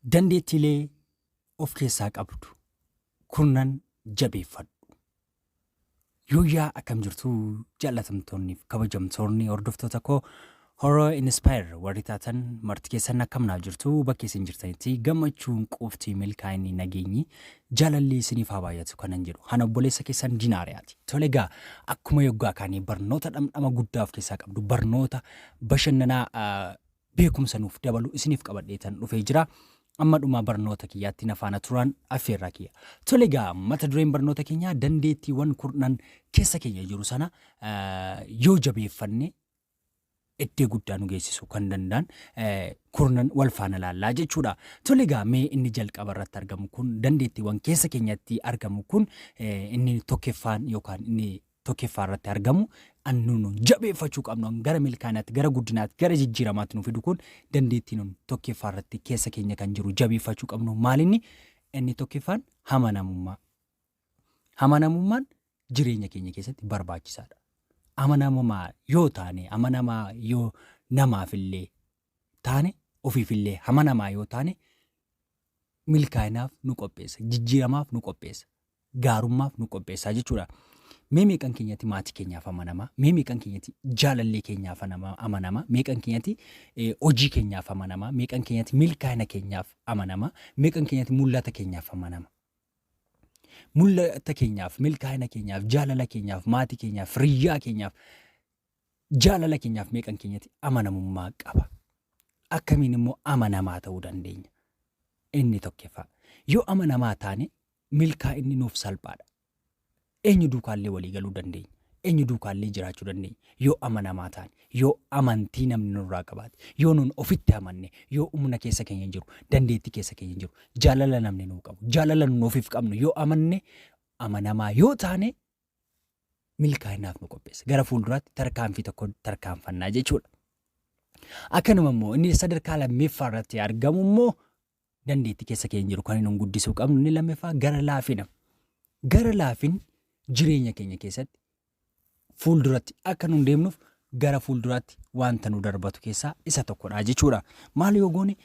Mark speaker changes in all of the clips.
Speaker 1: Dandeettiilee of keessaa qabdu kudhan jabeeffadhu. Yooyaa akkam jirtu jaalatamtoonniif kabajamtoonni hordoftoota koo horror inspire warri taatan marti keessan akkamnaaf jirtu bakka isin jirtanitti gammachuun qofti milkaa'inni nageenyi jaalalli isiniif haa baay'atu kanan jedhu hana obboleessa keessan Dinaariyaati. Tole egaa akkuma yoggaa kaanii barnoota dhamdhama guddaa of keessaa qabdu barnoota bashannanaa beekumsa nuuf dabalu isiniif qabadheetan dhufee jira. Amma dhuma barnoota kiyyaatti nafaana turan affeerraa kiyya. Tole egaa mata dureen barnoota keenyaa dandeettiiwwan kudhan keessa keenya jiru sana yoo jabeeffanne iddoo guddaa nu geessisuu kan danda'an kudhan wal faana laallaa jechuudha. Tole egaa mee inni jalqaba irratti argamu kun dandeettiiwwan keessa keenyatti argamu kun inni tokkeffaan yookaan inni tokkeffaa irratti argamu annuun jabeeffachuu qabnu gara milkaanaatti gara guddinaatti gara jijjiiramaatti nu fidu kun dandeettiin tokkeffaa irratti keessa keenya kan jiru jabeeffachuu qabnu maalinni inni tokkeffaan amanamummaa. Amanamummaan jireenya keenya keessatti barbaachisaadha. Amanamummaa yoo taane amanamaa yoo namaafillee taane ofiifillee amanamaa yoo taane milkaa'inaaf nu qopheessa jijjiiramaaf nu qopheessa gaarummaaf nu qopheessa jechuudha. Meeqan keenyatti maatii keenyaaf amanama, meeqan keenyatti jaalallee keenyaaf amanama, meeqan keenyatti hojii keenyaaf amanama, meeqan keenyatti milkaa'ina keenyaaf amanama, meeqan keenyatti mul'ata keenyaaf amanama. Mul'ata keenyaaf, milkaa'ina keenyaaf, jaalala keenyaaf, maatii keenyaaf, firiyyaa keenyaaf, jaalala keenyaaf meeqan keenyatti amanamummaa qaba. Akkamiin immoo amanamaa ta'uu dandeenya? Inni tokkeffaa. Yoo amanamaa taane milkaa'inni nuuf salphaadha. Eenyu duukaallee walii galuu dandeenya. Eenyu duukaallee jiraachuu dandeenya. Yoo amanamaa taane, yoo amantii namni nurraa qabaate, yoo nun ofitti amanne, yoo humna keessa keenya jiru, dandeettii keessa keenya jiru, jaalala namni nuu qabu, jaalala nun ofiif qabnu yoo amanne, amanamaa yoo taane milkaa'inaaf nu qopheessa. Gara fuulduraatti tarkaanfii tokko tarkaanfannaa jechuudha. Akkanuma immoo inni sadarkaa lammeeffaa irratti argamu immoo dandeettii keessa keenya jiru kan nun guddisuu qabnu inni lammeeffaa gara laafina. Gara laafin jireenya keenya keessatti fuulduratti akka nun deemnuuf gara fuulduraatti wanta nu darbatu keessaa isa tokkodha jechuudha. Maal yoo goone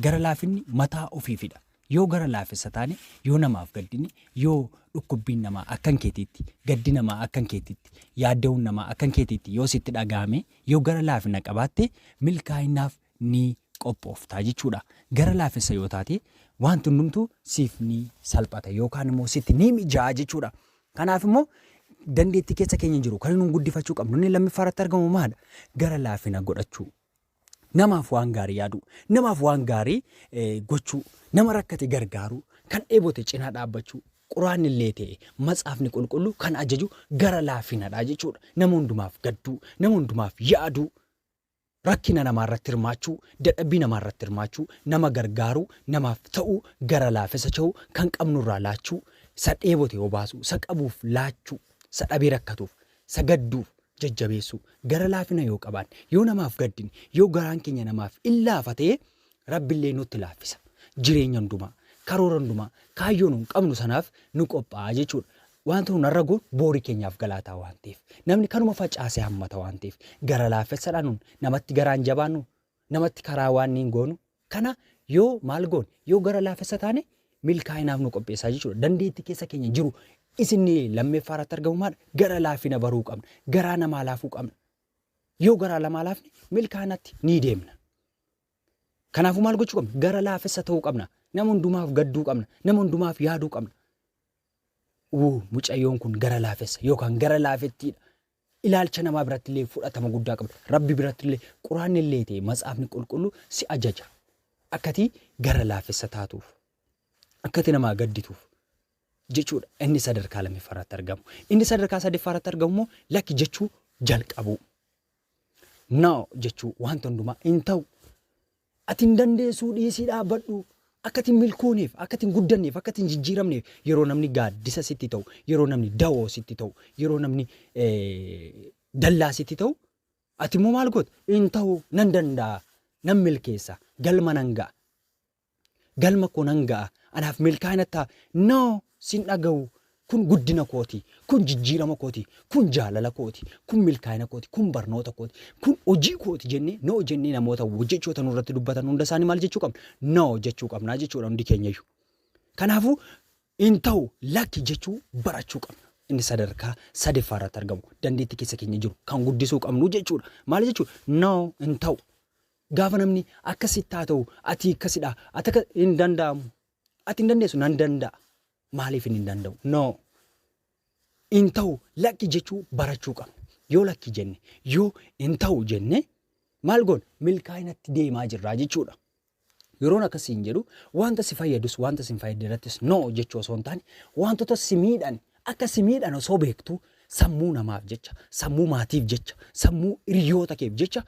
Speaker 1: gara laafinni mataa ofiifidha. Yoo gara laafessa taane yoo namaaf gaddine yoo dhukkubbiin namaa akkan keetiitti gaddi namaa akkan keetiitti yaadda'uun namaa akkan keetiitti yoo sitti dhagahame yoo gara laafina qabaatte milkaa'inaaf ni qophooftaa jechuudha. Gara laafessa yoo taate wanti hundumtuu siif ni salphata yookaan immoo sitti ni mijaa'aa jechuudha. Kanaaf immoo dandeettii keessa keenya jiru kan nun guddifachuu qabnu inni lammaffaa irratti argamu maadha? Gara laafina godhachuu. Namaaf waan gaarii yaaduu, namaaf waan gaarii gochuu, nama rakkate gargaaruu, kan dheebote cinaa dhaabbachuu, quraanni illee ta'e matsaafni qulqulluu kan ajaju gara laafinadha jechuudha. Nama hundumaaf gadduu, nama hundumaaf yaaduu. Rakkina namaa irratti hirmaachuu, dadhabbii namaa irratti hirmaachuu, nama gargaaruu, namaaf ta'uu, gara laafessa ta'uu, kan qabnu irraa laachuu, sa dheebote obaasuu, sa qabuuf laachuu, sa dhabee rakkatuuf, sa gadduuf jajjabeessuu, gara laafina yoo qabaan, yoo namaaf gaddin, yoo garaan keenya namaaf illaafa ta'e Rabbillee nutti laaffisa. Jireenya hundumaa, karoora hundumaa, kaayyoo nun qabnu sanaaf nu qophaa'a jechuudha. Wanti nun har'a goonu boorii keenyaaf galaataa waan ta'eef namni kanuma facaasee hammata waan ta'eef gara laafessadhaan nun namatti garaan jabaannu namatti karaa waan niin goonu kana yoo maal goone yoo gara laafessa taane milkaa'inaaf nu qopheessaa jechuudha. Dandeettii keessa keenya jiru isinni lammeeffaa irratti argamu maadha? Gara laafina baruu qabna. Garaa namaa laafuu qabna. Yoo garaa namaa laafne milkaa'inatti ni deemna. Kanaafuu maal gochuu qabna? Gara laafessa ta'uu qabna. Nama hundumaaf gadduu qabna. Nama hundumaaf yaaduu qabna. Mucayyoon kun gara laafessa yookaan gara laafettiidha. Ilaalcha namaa biratti illee fudhatama guddaa qabda. Rabbi biratti illee quraanni illee ta'e matsaafni qulqulluu si ajaja. Akkati gara laafessa taatuuf, akkati namaa gaddituuf jechuudha. Inni sadarkaa lammaffaa irratti argamu. Inni sadarkaa sadaffaa irratti argamu immoo lakki jechuu jalqabuu. Noo jechuu wanta hundumaa hin ta'u. Ati hin dandeessuu dhiisii dhaabbadhu. Akkatiin milkooneef, akkatiin guddanneef, akkatiin jijjiiramneef yeroo namni gaaddisa sitti ta'u, yeroo namni dawoo sitti ta'u, yeroo namni dallaa sitti ta'u, ati immoo maal goota? Hin ta'u nan danda'a, nan milkeessa, galma nan ga'a. Galma koo nan ga'a, anaaf milkaa'ina ta'a. Noo sin dhaga'u kun guddina kooti, kun jijjiirama kooti, kun jaalala kooti, kun milkaa'ina kooti, kun barnoota kooti, kun hojii kooti jennee no jennee namoota jechoota nurratti dubbatan hunda isaanii maal jechuu qabna? No jechuu qabnaa jechuudha hundi keenyayyuu. Kanaafuu hin ta'u lakki jechuu barachuu qabna. Inni sadarkaa sadaffaarratti argamu dandeettii keessa keenya jiru kan guddisuu qabnu jechuudha. Maal jechuudha? No hin ta'u. Gaafa namni akkasitti haa ta'u ati akkasidha ati hin danda'amu. Ati hin dandeessu nan danda'a. Maaliif hin danda'u? No. Hin ta'u lakki jechuu barachuu qabna. Yoo lakki jenne yoo hin ta'u jenne maal goon milkaa'inatti deemaa jirraa jechuudha. Yeroon akkasiin jedhu wanta si fayyadus wanta si hin fayyadinattis no jechuu osoo hin taane wantoota si miidhan akka si miidhan osoo beektu sammuu namaaf jecha sammuu maatiif jecha sammuu hiriyoota keef jecha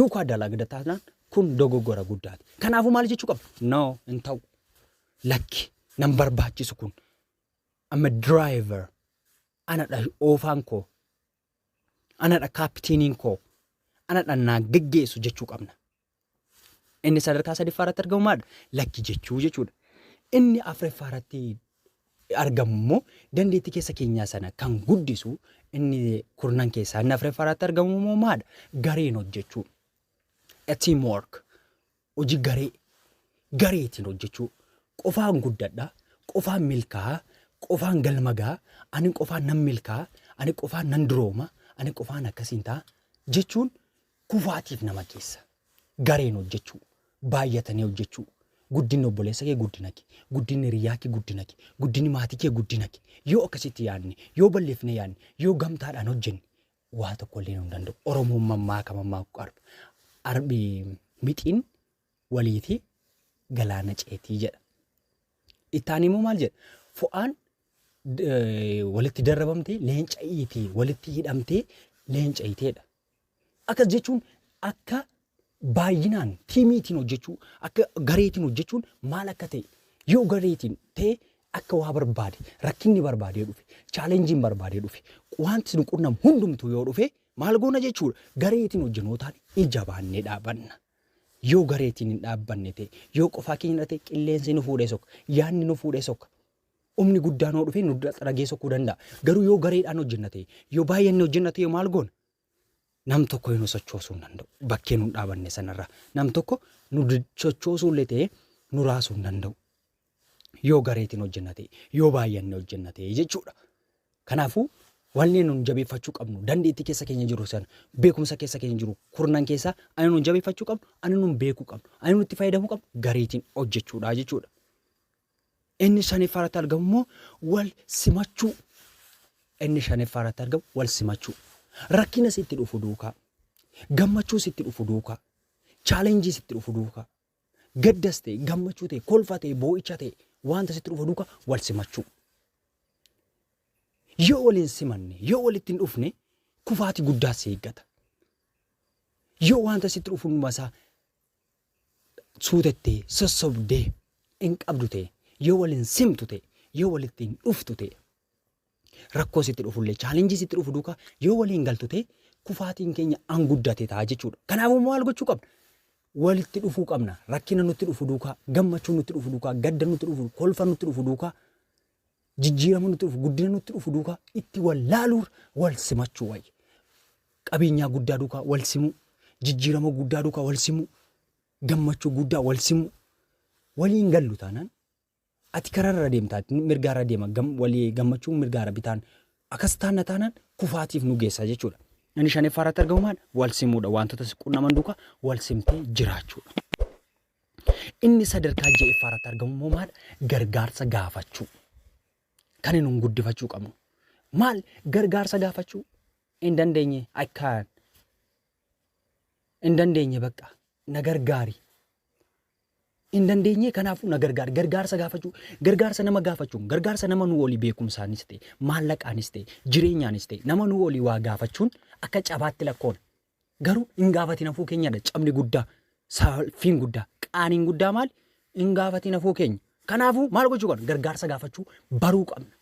Speaker 1: duukaa dalagda taanaan kun dogoggora guddaati. Kanaafuu maal jechuu qabna? No hin ta'u. Lakki nan barbaachisu kun amma driver anadha oofaan koo anadha kaapitiiniin koo anadha naa geggeessu jechuu qabna. Inni sadarkaa sadaffaarratti argamu maadha? Lakki jechuu jechuudha. Inni afuraffaarratti argamu immoo dandeettii keessa keenyaa sana kan guddisu inni kurnan keessaa inni afuraffaarratti argamu immoo maadha? Gareen hojjechuu. Teamwork. Hojii gareetiin hojjechuu. Qofaan guddadha, qofaan milkaa'a, qofaan galmagaa, ani qofaan nan milkaa'a, ani qofaan nan durooma, ani qofaan akkasiin ta'a jechuun kufaatiif nama keessa. Gareen hojjechuu, baay'atanii hojjechuu, guddinni obboleessa kee guddina kee, guddinni hiriyaa kee guddina kee, guddinni maatii kee guddina kee. Yoo akkasitti yaadne, yoo balleeffne yaadne, yoo gamtaadhaan hojjenne waa tokko illee hin danda'u. Oromoon mammaakama qarba. Arbi mixiin waliitii galaana ceetii jedha. Ittaanii immoo maal jedha? Fo'aan walitti darrabamtee leenca iitee walitti hidhamtee leenca iiteedha. Akkas jechuun akka baay'inaan tiimiitiin hojjechuu akka gareetiin hojjechuun maal akka ta'e yoo gareetiin ta'e akka waa barbaade rakkinni barbaadee dhufe chaalenjiin barbaadee dhufe wanti nu qunnamu hundumtuu yoo dhufe maal goona jechuudha. Gareetiin hojjennootaan ija baannee dhaabanna. Yoo gareetiin hin dhaabbanne ta'e yoo qofaa keenya ta'e qilleensi nu fuudhee sokka yaadni nu fuudhee sokka humni guddaan yoo dhufe nu dhagee sokkuu danda'a. Garuu yoo gareedhaan hojjenna ta'e yoo baay'inni hojjenna ta'e maal goona? Nam tokko nu sochoosuu hin danda'u. Bakkee nu dhaabanne sanarraa nam tokko nu sochoosuu illee ta'e nu raasuu hin danda'u. Yoo gareetiin hojjenna ta'e yoo baay'inni hojjenna ta'e jechuudha. Kanaafuu wanni nun jabeeffachuu qabnu dandeettii keessa keenya jiru sana beekumsa keessa keenya jiru kurnan keessaa ani nun jabeeffachuu qabnu ani nun beekuu qabnu ani nun itti fayyadamuu qabnu gareetiin hojjechuudha jechuudha. Inni shanaffaarratti argamu immoo wal simachuu. Inni shanaffaarratti argamu wal simachuu. Rakkina sitti dhufu duukaa, gammachuu sitti dhufu duukaa, chaalenjii sitti dhufu duukaa, gaddas ta'e, gammachuu ta'e, kolfa ta'e, boo'icha ta'e, wanta sitti dhufu duukaa wal simachuu. Yoo waliin simanne, yoo walitti hin dhufne kufaati guddaa si eeggata. Yoo wanta sitti dhufu masaa suutettee, sossobdee hin qabdu ta'e, yoo waliin simtu ta'e, yoo walitti hin dhuftu ta'e. Rakkoo sitti dhufullee chaalenjii sitti dhufu duukaa yoo waliin galtu ta'e kufaatiin keenya an guddate ta'a jechuudha. Kanaafuu maal gochuu qabna? Walitti dhufuu qabna. Rakkina nutti dhufu duukaa, gammachuu nutti dhufu duukaa, gadda nutti dhufu, kolfa nutti dhufu duukaa, jijjiirama nutti dhufu, guddina nutti dhufu duukaa itti wallaaluun wal simachuu wayya. Qabeenyaa guddaa duukaa wal simuu, jijjiirama guddaa duukaa wal simuu, gammachuu guddaa wal simuu. Waliin gallu taanaan ati kararra deemtaa mirgaarra deema walii gammachuun mirgaarra bitaan akkas taanaan kufaatiif nu geessa jechuudha. Inni shanaffaarratti argamu maal? Wal simuudha. Wantoota qunnaman duukaa wal simtee jiraachuudha. Inni sadarkaa ja'affaarratti argamu immoo maal? Gargaarsa gaafachuu. Kan nun guddifachuu qabnu. Maal? Gargaarsa gaafachuu. Hin dandeenye akkaan. Hin dandeenye bakka na gargaari. Hin dandeenye kanaafuu na gargaari. Gargaarsa gaafachuu. Gargaarsa nama gaafachuu. Gargaarsa nama nu walii beekumsaanis ta'e, maallaqaanis ta'e, jireenyaanis ta'e, nama nu walii waa gaafachuun akka cabaatti lakkoona. Garuu hin gaafatin hafuu keenyadha. Cabni guddaa, salphiin guddaa, qaaniin guddaa maali? Hin gaafatin hafuu keenya. Kanaafuu maal gochuu qabna? Gargaarsa gaafachuu baruu qabna.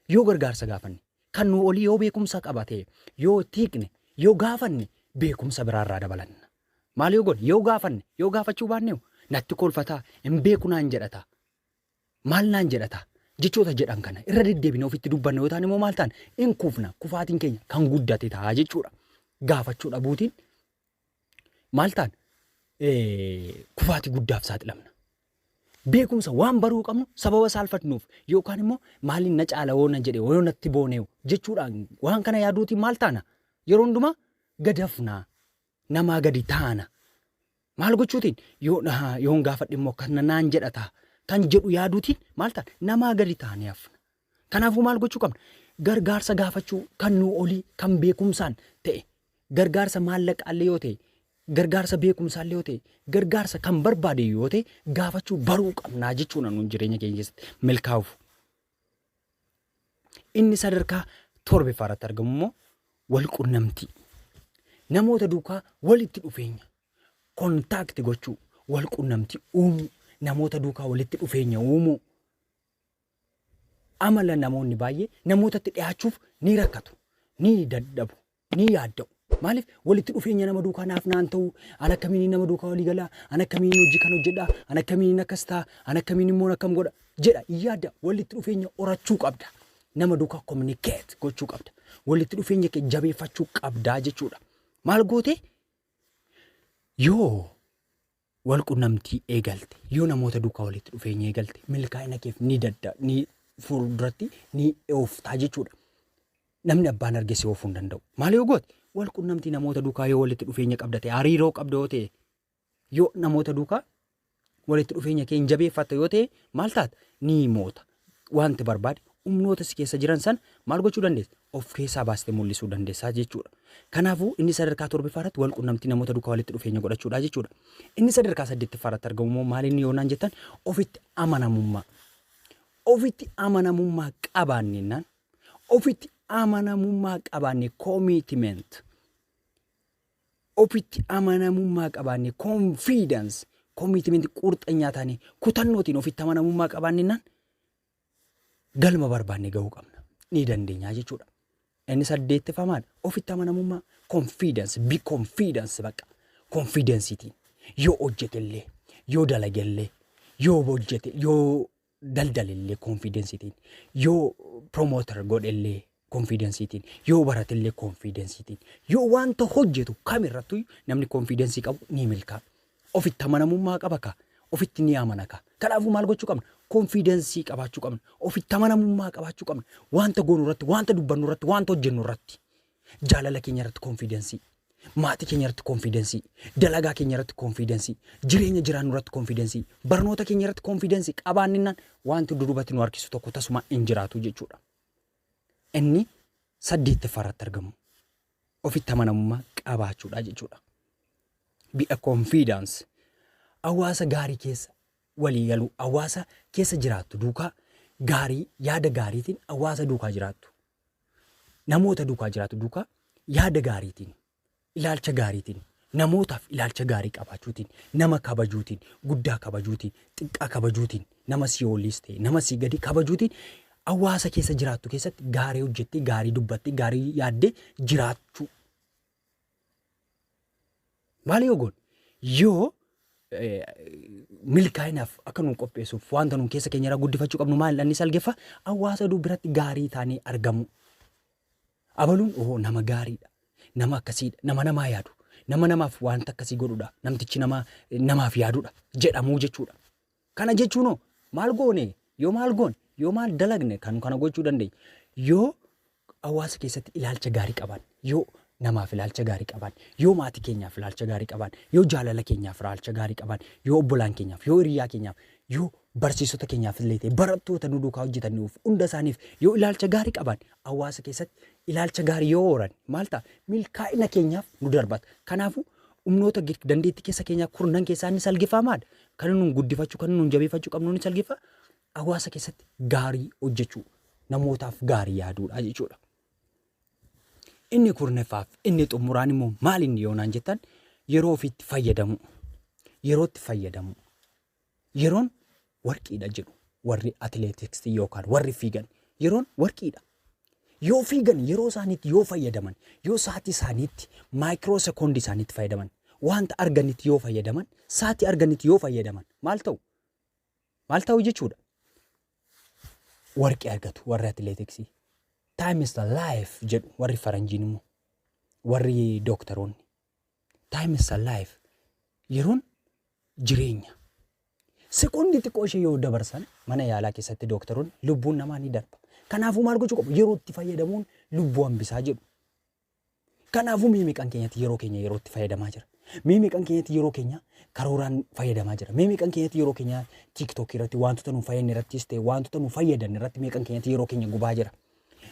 Speaker 1: Yoo gargaarsa gaafanne kan nu walii yoo beekumsa qabate, yoo tiikne, yoo gaafanne beekumsa biraarraa dabalanna. Maal yoo godhe? Yoo gaafanne, yoo gaafachuu baanne natti kolfataa hin beeku naan jedhata. Maal naan jedhata jechoota jedhan kana irra deddeebine ofitti dubbanne yoo ta'an immoo maal ta'an in kufna kufaatiin keenya kan guddate ta'a jechuudha. Gaafachuu dhabuutiin maal ta'an kufaatii guddaaf saaxilamna. Beekumsa waan baruu qabnu sababa saalfatnuuf yookaan immoo maaliin na caala woona jedhee woonatti booneewu jechuudhaan waan kana yaaduutiin maal taana yeroo hundumaa gadafnaa namaa gadi taana. Maal gochuutiin yoon gaafadhe immoo kan naan jedhata kan jedhu yaaduutiin maal taana namaa gadi taanee hafna. Kanaafuu maal gochuu qabna gargaarsa gaafachuu kan nuu olii kan beekumsaan ta'e gargaarsa maallaqaallee yoo ta'e gargaarsa beekumsaallee yoo ta'e gargaarsa kan barbaade yoo ta'e gaafachuu baruu qabnaa jechuudha nuun jireenya keenya keessatti milkaa'uuf. Inni sadarkaa torbaffaarratti argamu immoo wal qunnamtii. Namoota duukaa walitti dhufeenya kontaakti gochuu wal qunnamtii uumuu namoota duukaa walitti dhufeenya uumuu. Amala namoonni baay'ee namootatti dhiyaachuuf ni rakkatu ni dadhabu ni yaadda'u. Maaliif walitti dhufeenya nama duukaa naaf naan ta'u ana akkamiin nama duukaa walii galaa ana akkamiin hojii kan hojjedhaa ana akkamiin akkas ta'a ana akkamiin immoo akkam godha jedha yaada. Walitti dhufeenya horachuu qabda nama duukaa communicate gochuu qabda walitti dhufeenya kee jabeeffachuu qabdaa jechuudha. Maal goote yoo wal qunnamtii eegalte yoo namoota duukaa walitti dhufeenya eegalte milkaa'ina keef ni fuulduratti ni ooftaa jechuudha. Namni abbaan arge si oofuu hin danda'u. Maal yoo goote wal qunnamtii namoota duukaa yoo walitti dhufeenya qabda ta'e hariiroo qabda yoo ta'e yoo namoota duukaa walitti dhufeenya kee jabeeffatta yoo ta'e maal taata ni moota wanti barbaade humnoota si keessa jiran san maal gochuu dandeessa of keessaa baastee mul'isuu dandeessaa jechuudha. Kanaafuu inni sadarkaa torbaffaarratti wal qunnamtii namoota duukaa walitti dhufeenya godhachuudha jechuudha. Inni sadarkaa saddeettaffaarratti argamu immoo maalinni yoonaan jettan ofitti amanamummaa. Ofitti amanamummaa qabaanneenaan ofitti amanamummaa qabaanne commitment. Ofitti amanamummaa qabaanne confidence. Commitment qurxanyaa taane kutannootiin ofitti amanamummaa qabaanneenaan galma barbaanne gahuu qabna ni dandeenya jechuudha. Inni saddeettaffaadha ofitti amanamummaa confidence be confidence baqa confidencetiin yoo hojjetellee yoo dalagellee yoo hojjete yoo daldalellee confidencetiin yoo promoter godhellee confidencetiin yoo baratellee confidencetiin yoo wanta hojjetu kamirrattuu namni confidence qabu ni milkaa'a. Ofitti amanamummaa qaba ka ofitti ni amana ka. Kanaafuu maal gochuu qabna confidence qabaachuu qabna ofitti amanamummaa qabaachuu qabna wanta goonu irratti wanta dubbannu irratti wanta hojjennu irratti jaalala keenya irratti confidence maatii keenya irratti confidence dalagaa keenya irratti confidence jireenya jiraannu irratti confidence barnoota keenya irratti confidence qabaanninaan wanti duubatti nu harkisu tokko tasuma hin jiraatu jechuudha. Inni saddeettaffaarratti argamu ofitti amanamummaa qabaachuudha jechuudha. Be a confidence hawaasa gaarii keessa walii galuu hawaasa keessa jiraattu duukaa gaarii yaada gaariitiin hawaasa duukaa jiraattu namoota duukaa jiraattu duukaa yaada gaariitiin ilaalcha gaariitiin namootaaf ilaalcha gaarii qabaachuutiin nama kabajuutiin guddaa kabajuutiin xiqqaa kabajuutiin nama si ollis ta'e nama si gadi kabajuutiin hawaasa keessa jiraattu keessatti gaarii hojjettee gaarii dubbattee gaarii yaaddee jiraachuu. Maal yoo goon yoo milkaa'inaaf akka nu qopheessuuf wanta nu keessa keenya irraa guddifachuu qabnu maal inni salgeffa hawaasa biratti gaarii taanee argamu. Abaluun nama gaariidha nama akkasiidha nama namaa yaadu nama namaaf wanta akkasii godhudha namtichi namaaf yaadudha jedhamuu jechuudha. Kana jechuun maal goone yoo maal goone yoo maal dalagne kan kana gochuu dandeenya yoo hawaasa keessatti ilaalcha gaarii qaban yoo namaaf ilaalcha gaarii qaban yoo maatii keenyaaf ilaalcha gaarii qaban yoo jaalala keenyaaf ilaalcha gaarii qaban yoo obbolaan keenyaaf yoo hiriyaa keenyaaf yoo barsiisota keenyaaf illee ta'e barattoota nu duukaa hojjetaniif hunda isaaniif yoo ilaalcha gaarii qaban hawaasa keessatti ilaalcha gaarii yoo horan maal ta'a milkaa'ina keenyaaf nu darbata. Kanaafuu humnoota dandeettii keessa keenyaa kurnan keessaa inni salgifamaadha. Kan nu guddifachuu kan nu jabeeffachuu qabnu ni salgifa hawaasa keessatti gaarii hojjechuu namootaaf gaarii yaaduudha jechuudha. Inni kurneffaaf inni xumuraan immoo maal inni yoonaan jettan yeroo ofiitti fayyadamu yerootti fayyadamu yeroon warqiidha jedhu warri atileetiksii yookaan warri fiigan yeroon warqiidha. Yoo fiigan yeroo isaaniitti yoo fayyadaman yoo sa'aatii isaaniitti maayikiroo sekoondii isaaniitti fayyadaman wanta arganitti yoo fayyadaman sa'aatii arganitti yoo fayyadaman maal ta'u jechuudha. warqee argatu warri atileetiksii. Time is the life jedhu warri faranjiin immoo warri dooktaroonni. Time is the life. Yeroon jireenya. Sekoondii xiqqoo ishee yoo dabarsan mana yaalaa keessatti dooktaroonni lubbuun namaa ni darba. Kanaafuu maal gochuu qabu? Yeroo itti fayyadamuun lubbuu hambisaa jedhu. Kanaafuu miimiqan keenyatti yeroo keenya yeroo itti fayyadamaa jira. Miimiqan keenyatti yeroo keenya karooraan fayyadamaa jira. Miimiqan keenyatti yeroo keenya TikTok irratti wantoota nu fayyadan irrattis ta'e wantoota nu fayyadan irratti miimiqan keenyatti yeroo keenya gubaa jira.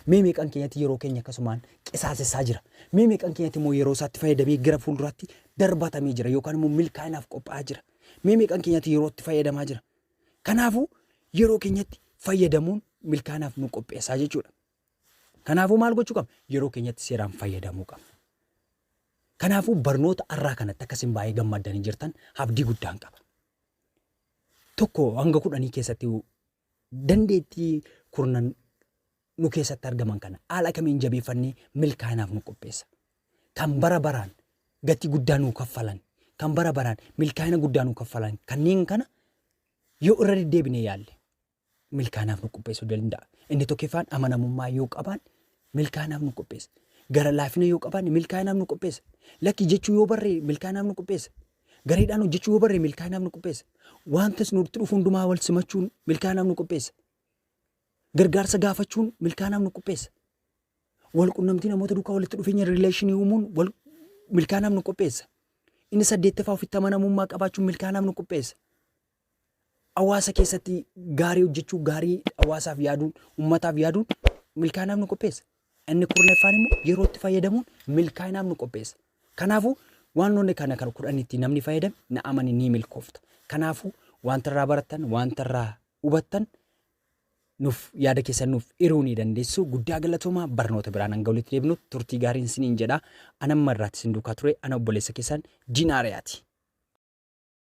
Speaker 1: Miimiqan keenyatti yeroo keenya akkasumaan qisaasessaa jira. Miimiqan keenyatti immoo yeroo isaatti fayyadamee gara fuulduraatti darbatamee jira yookaan immoo milkaa'inaaf qophaa'aa jira. Miimiqan keenyatti yeroo itti fayyadamaa jira. Kanaafuu yeroo keenyatti fayyadamuun milkaa'inaaf nu qopheessaa jechuudha. Kanaafuu maal gochuu qabna? Yeroo keenyatti seeraan fayyadamuu qabna. Kanaafuu barnoota har'aa kanatti akkasiin baay'ee gammaddanii jirtan abdii guddaan qaba. Tokko hanga 10 keessatti dandeettii kurnan nu keessatti argaman kana haala kamiin jabeeffannee milkaa'inaaf nu qopheessa. Kan bara baraan gatii guddaa nu kaffalan, kan bara baraan milkaa'ina guddaa nu kaffalan kanneen kana yoo irra deddeebinee yaalle milkaa'inaaf nu qopheessuu danda'a. Inni tokkoffaan amanamummaa yoo qaban milkaa'inaaf nu qopheessa. Gara laafina yoo qaban milkaa'inaaf nu qopheessa. Lakkii jechuu yoo barree milkaa'inaaf nu qopheessa. Gareedhaan hojjechuu yoo barree milkaa'inaaf nu qopheessa. Wantas nutti dhufu hundumaa wal simachuun milkaa'inaaf nu qopheessa. Gargaarsa gaafachuun milkaa'inaaf nu qopheessa. Wal qunnamtii namoota duukaa walitti dhufeenya rileeshinii uumuun milkaa'inaaf nu qopheessa. Inni 8ffaa ofitti amanamummaa qabaachuun milkaa'inaaf nu qopheessa. Hawaasa keessatti gaarii hojjechuu, gaarii hawaasaaf yaaduun, uummataaf yaaduun milkaa'inaaf nu qopheessa. Inni 10ffaan immoo yeroo itti fayyadamuun milkaa'inaaf nu qopheessa. Kanaafuu waan kana kan 10 itti namni fayyadame na amani ni milkoofta. Kanaafuu wanta irraa barattan, wanta irraa hubattan nuuf yaada keessan nuuf hiruu ni dandeessu. Guddaa galatoomaa. Barnoota biraan hanga walitti deebinu turtii gaariin isiniin jedha. Anamma irraatti isin duukaa ture. Ana obboleessa keessan Dinaariyaati.